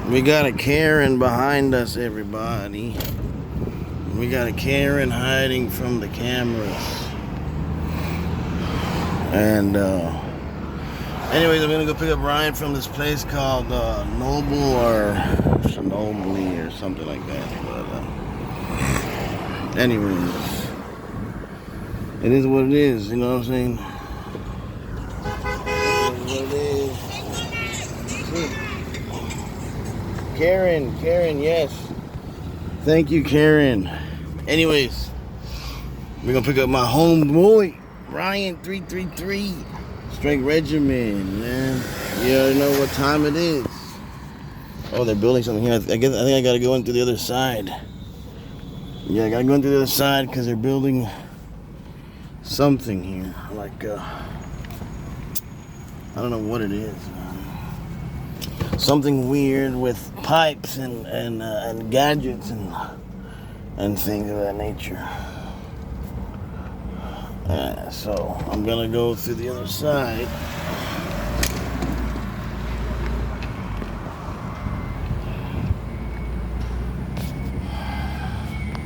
We got a Karen behind us, everybody. We got a Karen hiding from the cameras. And, anyways, I'm gonna go pick up Ryan from this place called Noble or Nobly or something like that. But, anyways, it is what it is, you know what I'm saying? It is what it is. Karen, yes. Thank you, Karen. Anyways, we're gonna pick up my homeboy, Ryan 333. Strength Regimen, man. You already know what time it is. Oh, they're building something here. I think I gotta go into the other side. Yeah, I gotta go into the other side because they're building something here. Like, I don't know what it is, man. Something weird with pipes and gadgets and things of that nature. So I'm gonna go through the other side.